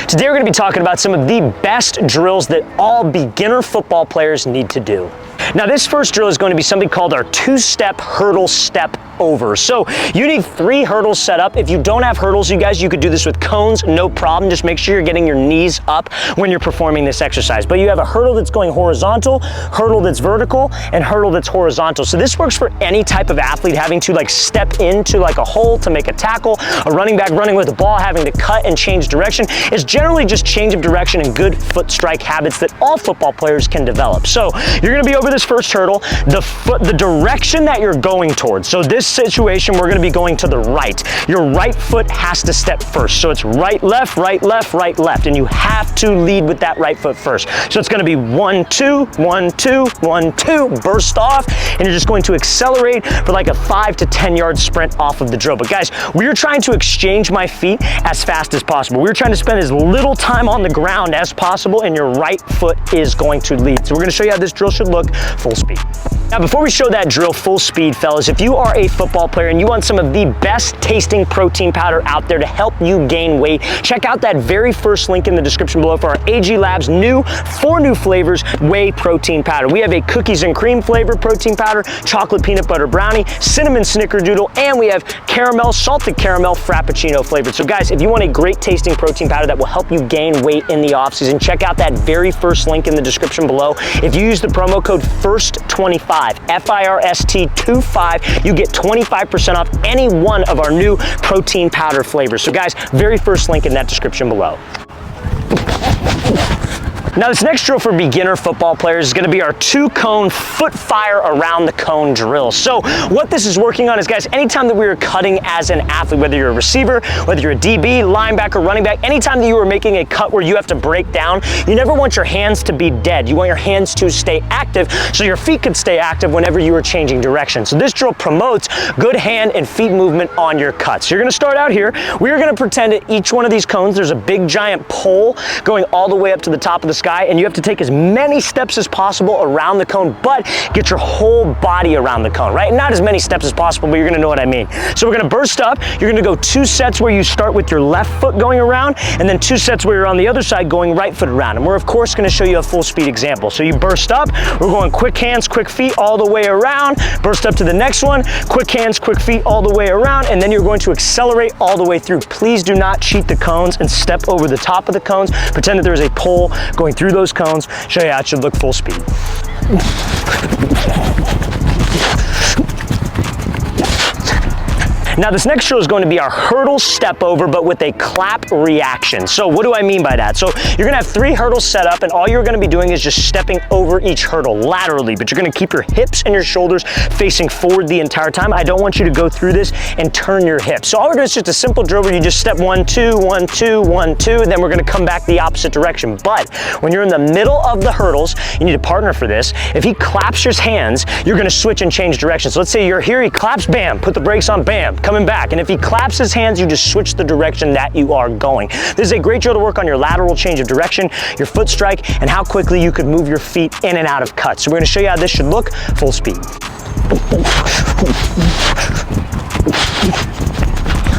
Today we're going to be talking about some of the best drills that all beginner football players need to do. Now this first drill is going to be something called our two-step hurdle step over. So you need 3 hurdles set up. If you don't have hurdles, you guys, you could do this with cones, no problem. Just make sure you're getting your knees up when you're performing this exercise. But you have a hurdle that's going horizontal, hurdle that's vertical, and hurdle that's horizontal. So this works for any type of athlete having to step into a hole to make a tackle, a running back running with the ball, having to cut and change direction. It's generally just change of direction and good foot strike habits that all football players can develop. So you're gonna be over this first hurdle, the direction that you're going towards. So this situation, we're gonna be going to the right. Your right foot has to step first. So it's right, left, right, left, right, left. And you have to lead with that right foot first. So it's gonna be 1, 2, 1, 2, 1, 2, burst off. And you're just going to accelerate for like a 5 to 10 yard sprint off of the drill. But guys, we're trying to exchange my feet as fast as possible. We're trying to spend as little time on the ground as possible, and your right foot is going to lead. So we're gonna show you how this drill should look full speed. Now, before we show that drill full speed, fellas, if you are a football player and you want some of the best tasting protein powder out there to help you gain weight, check out that very first link in the description below for our AG Labs 4 new flavors whey protein powder. We have a cookies and cream flavor protein powder, chocolate peanut butter brownie, cinnamon snickerdoodle, and we have caramel, salted caramel frappuccino flavored. So guys, if you want a great tasting protein powder that will help you gain weight in the off season, check out that very first link in the description below. If you use the promo code FIRST25, FIRST25, you get 25% off any one of our new protein powder flavors. So guys, very first link in that description below. Now this next drill for beginner football players is going to be our 2-cone foot fire around the cone drill. So what this is working on is, guys, anytime that we are cutting as an athlete, whether you're a receiver, whether you're a DB, linebacker, running back, anytime that you are making a cut where you have to break down, you never want your hands to be dead. You want your hands to stay active so your feet could stay active whenever you are changing direction. So this drill promotes good hand and feet movement on your cuts. So you're going to start out here. We are going to pretend at each one of these cones there's a big giant pole going all the way up to the top of the sky, and you have to take as many steps as possible around the cone, but get your whole body around the cone, right? Not as many steps as possible, but you're gonna know what I mean. So we're gonna burst up. You're gonna go 2 sets where you start with your left foot going around, and then 2 sets where you're on the other side going right foot around. And we're of course gonna show you a full speed example. So you burst up, we're going quick hands, quick feet all the way around, burst up to the next one, quick hands, quick feet all the way around, and then you're going to accelerate all the way through. Please do not cheat the cones and step over the top of the cones. Pretend that there's a pole going through those cones. Show you how it should look full speed. Now this next drill is going to be our hurdle step over, but with a clap reaction. So what do I mean by that? So you're gonna have 3 hurdles set up, and all you're gonna be doing is just stepping over each hurdle laterally, but you're gonna keep your hips and your shoulders facing forward the entire time. I don't want you to go through this and turn your hips. So all we're doing is just a simple drill where you just step 1, 2, 1, 2, 1, 2, and then we're gonna come back the opposite direction. But when you're in the middle of the hurdles, you need a partner for this. If he claps his hands, you're gonna switch and change direction. So let's say you're here, he claps, bam, put the brakes on, bam, coming back. And if he claps his hands, you just switch the direction that you are going. This is a great drill to work on your lateral change of direction, your foot strike, and how quickly you could move your feet in and out of cuts. So we're gonna show you how this should look full speed.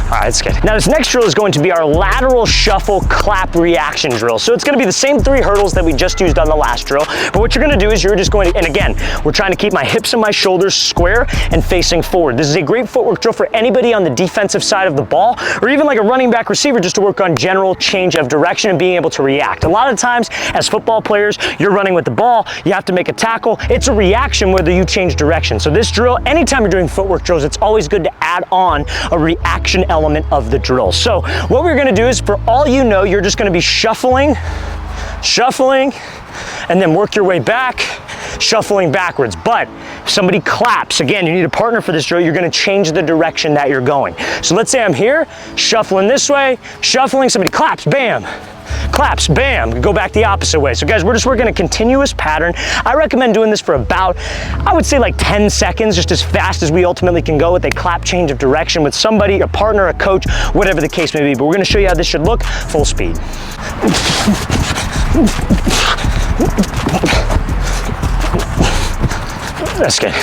All right, that's good. Now this next drill is going to be our lateral shuffle clap reaction drill. So it's gonna be the same 3 hurdles that we just used on the last drill, but what you're gonna do is you're just going to, and again, we're trying to keep my hips and my shoulders square and facing forward. This is a great footwork drill for anybody on the defensive side of the ball, or even like a running back receiver, just to work on general change of direction and being able to react. A lot of times as football players, you're running with the ball, you have to make a tackle. It's a reaction whether you change direction. So this drill, anytime you're doing footwork drills, it's always good to add on a reaction element of the drill. So what we're gonna do is, for all you know, you're just gonna be shuffling, and then work your way back, shuffling backwards. But if somebody claps, again, you need a partner for this drill, you're gonna change the direction that you're going. So let's say I'm here, shuffling this way, shuffling, somebody claps, bam. Claps, bam, go back the opposite way. So guys, we're just working a continuous pattern. I recommend doing this for about, I would say like 10 seconds, just as fast as we ultimately can go with a clap change of direction with somebody, a partner, a coach, whatever the case may be. But we're gonna show you how this should look full speed. That's good.